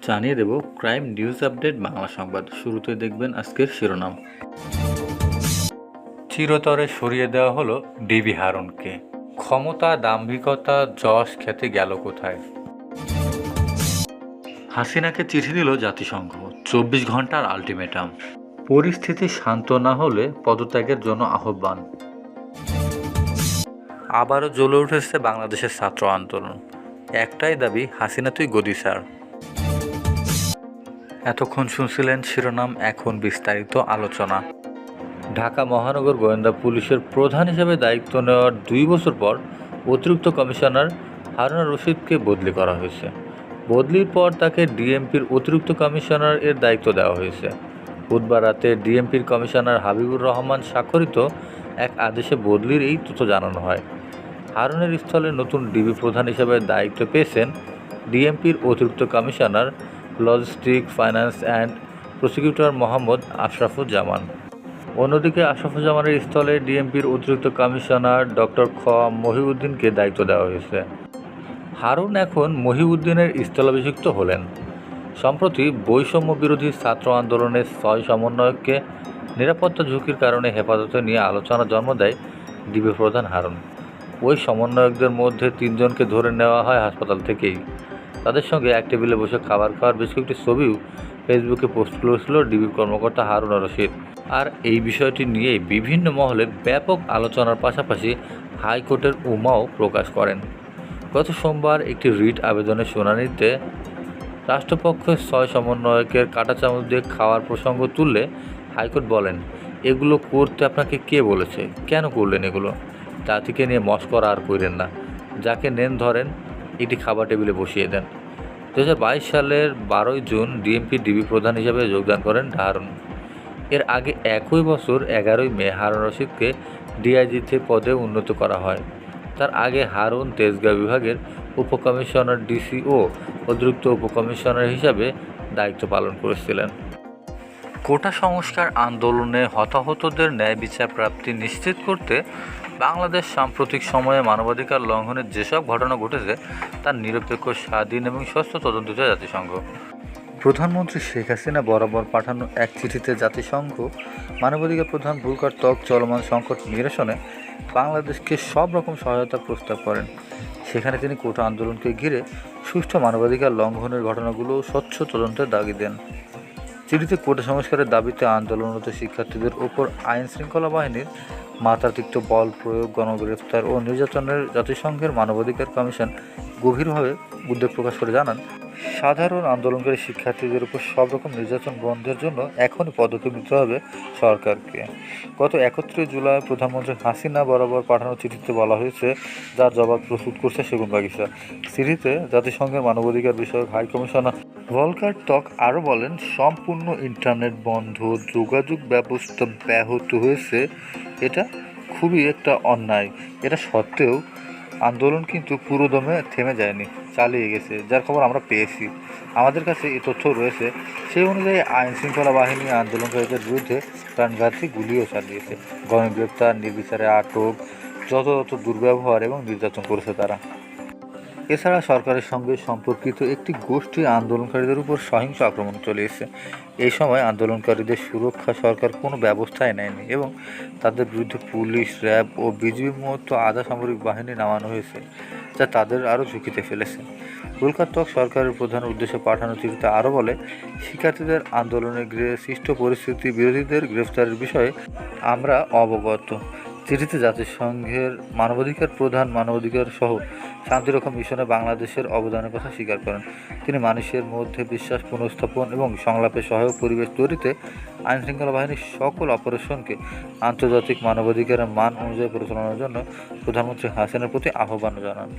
জানিয়ে দেব crime news update Bangla সংবাদ। শুরুতে দেখবেন আজকের শিরোনাম। চিরতরে সরিয়ে দেওয়া হলো ডিবি হারুনকে। ক্ষমতা, দাম্ভিকতা, যশ খ্যাতি গেল কোথায়? হাসিনাকে চিঠি দিল জাতিসংঘ, 24 ঘন্টার আলটিমেটাম। পরিস্থিতি শান্ত না হলে পদত্যাগের জন্য আহ্বান। আবারও জ্বলে উঠেছে বাংলাদেশের ছাত্র আন্দোলন। একটাই দাবি, হাসিনা তুই গদি ছাড়। এতক্ষণ শুনছিলেন শিরোনাম, এখন বিস্তারিত আলোচনা। ঢাকা মহানগর গোয়েন্দা পুলিশের প্রধান হিসেবে দায়িত্ব নেওয়ার 2 বছর পর অতিরিক্ত কমিশনার হারুন রশিদকে বদলি করা হয়েছে। বদলির পর তাকে ডিএমপির অতিরিক্ত কমিশনার এর দায়িত্ব দেওয়া হয়েছে। বুধবার রাতে ডিএমপির কমিশনার হাবিবুর রহমান স্বাক্ষরিত এক আদেশে বদলির এই তথ্য জানানো হয়। হারুনের স্থলে নতুন ডিবি প্রধান হিসেবে দায়িত্ব পেয়েছেন ডিএমপির অতিরিক্ত commissioner logistic, finance and prosecutor Mohammad Ashrafuzzaman. অন্যদিকে আশরাফুজ্জামানের স্থলে ডিএমপির অতিরিক্ত কমিশনার ডক্টর খ মহিউদ্দিনকে দায়িত্ব দেওয়া হয়েছে। হারুন এখন মহিউদ্দিনের স্থলাভিষিক্ত হলেন। সম্প্রতি বৈষম্য বিরোধী ছাত্র আন্দোলনের 6 সমন্বয়ককে নিরাপত্তা ঝুঁকির কারণে হেফাজতে নিয়ে আলোচনা জন্ম দেয় ডিবি প্রধান হারুন। ওই সমন্বয়কদের মধ্যে 3 জনকে ধরে নেওয়া হয় হাসপাতাল থেকেই। তাদের সঙ্গে এক টেবিলে বসে খাবার খাওয়ার বেশ কয়েকটি ছবিও ফেসবুকে পোস্ট করেছিল ডিবি কর্মকর্তা হারুন রশিদ। আর এই বিষয়টি নিয়ে বিভিন্ন মহলে ব্যাপক আলোচনার পাশাপাশি হাইকোর্টের উমাও প্রকাশ করেন। গত সোমবার একটি রিট আবেদনের শুনানিতে রাষ্ট্রপক্ষের 6 সমন্বয়কের কাঁটা চামচ দিয়ে খাওয়ার প্রসঙ্গ তুললে হাইকোর্ট বলেন, এগুলো করতে আপনাকে কে বলেছে, কেন করলেন এগুলো? জাতিকে নিয়ে মস্করা আর কইরেন না। যাকে নেন ধরেন, এটি খাবার টেবিলে বসিয়ে দেন। 2022 সালের 12 জুন ডিএমপি ডিবি প্রধান হিসেবে যোগদান করেন হারুন। এর আগে একই বছর 11 মে হারুন রশিদকে ডিআইজিতে পদে উন্নীত করা হয়। তার আগে হারুন তেজগাঁও বিভাগের উপকমিশনার, ডিসি ও অতিরিক্ত উপকমিশনার হিসাবে দায়িত্ব পালন করেছিলেন। কোটা সংস্কার আন্দোলনে হতাহতদের ন্যায় বিচার প্রাপ্তি নিশ্চিত করতে বাংলাদেশ সাম্প্রতিক সময়ে মানবাধিকার লঙ্ঘনের যেসব ঘটনা ঘটেছে তার নিরপেক্ষ, স্বাধীন এবং স্বচ্ছ তদন্ত চায় জাতিসংঘ। প্রধানমন্ত্রী শেখ হাসিনা বরাবর পাঠানো এক চিঠিতে জাতিসংঘ মানবাধিকার প্রধান ভোল্কার তর্ক চলমান সংকট নিরসনে বাংলাদেশকে সব রকম সহায়তার প্রস্তাব করেন। সেখানে তিনি কোটা আন্দোলনকে ঘিরে সুষ্ঠু মানবাধিকার লঙ্ঘনের ঘটনাগুলো স্বচ্ছ তদন্তের দাবি দেন। চিঠিতে কোটা সংস্কারের দাবিতে আন্দোলনরত শিক্ষার্থীদের ওপর আইন শৃঙ্খলা বাহিনীর মাত্রাতিরিক্ত বল প্রয়োগ, গণগ্রেফতার ও নির্যাতনের জাতিসংঘের মানবাধিকার কমিশন গভীরভাবে উদ্বেগ প্রকাশ করে জানান, সাধারণ আন্দোলনকারী শিক্ষার্থীদের উপর সব রকম নির্যাতন বন্ধের জন্য এখনই পদক্ষেপ নিতে হবে সরকারকে। গত 31 জুলাই প্রধানমন্ত্রী হাসিনা বরাবর পাঠানো চিঠিতে বলা হয়েছে, যার জবাব প্রস্তুত করছে সেগুনবাগিচা। চিঠিতে জাতিসংঘের মানবাধিকার বিষয়ক হাই কমিশনার ভলকার টক আরও বলেন, সম্পূর্ণ ইন্টারনেট বন্ধ, যোগাযোগ ব্যবস্থা ব্যাহত হয়েছে। এটা খুবই একটা অন্যায়। এটা সত্ত্বেও আন্দোলন কিন্তু পুরোদমে থেমে যায়নি, চালিয়ে গেছে, যার খবর আমরা পেয়েছি। আমাদের কাছে এই তথ্য রয়েছে। সেই অনুযায়ী আইন শৃঙ্খলা বাহিনী আন্দোলনকারীদের বিরুদ্ধে প্রাণঘাতী গুলিও চালিয়েছে, গণগ্রেপ্তার, নির্বিচারে আটক, যত দুর্ব্যবহার এবং নির্যাতন করেছে তারা। এছাড়া সরকারের সঙ্গে সম্পর্কিত একটি গোষ্ঠী আন্দোলনকারীদের উপর সহিংস আক্রমণ চালিয়েছে। এই সময় আন্দোলনকারীদের সুরক্ষা সরকার কোনো ব্যবস্থাই নেয়নি এবং তাদের বিরুদ্ধে পুলিশ, র্যাব ও বিজিবির মতো আধা সামরিক বাহিনী নামানো হয়েছে, যা তাদের আরও ঝুঁকিতে ফেলেছে। ভোল্কার টক সরকারের প্রধান উদ্দেশ্যে পাঠানো চিঠিতে আরও বলে, শিক্ষার্থীদের আন্দোলনে ঘিরে সৃষ্ট পরিস্থিতি, বিরোধীদের গ্রেফতারের বিষয়ে আমরা অবগত। চিঠিতে জাতিসংঘের মানবাধিকার প্রধান মানবাধিকার সহ শান্তিরক্ষা মিশনে বাংলাদেশের অবদানের কথা স্বীকার করেন। তিনি মানুষের মধ্যে বিশ্বাস পুনঃস্থাপন এবং সংলাপের সহায়ক পরিবেশ তৈরিতে আইনশৃঙ্খলা বাহিনীর সকল অপারেশনকে আন্তর্জাতিক মানবাধিকারের মান অনুযায়ী পরিচালনার জন্য প্রধানমন্ত্রী হাসিনার প্রতি আহ্বান জানান।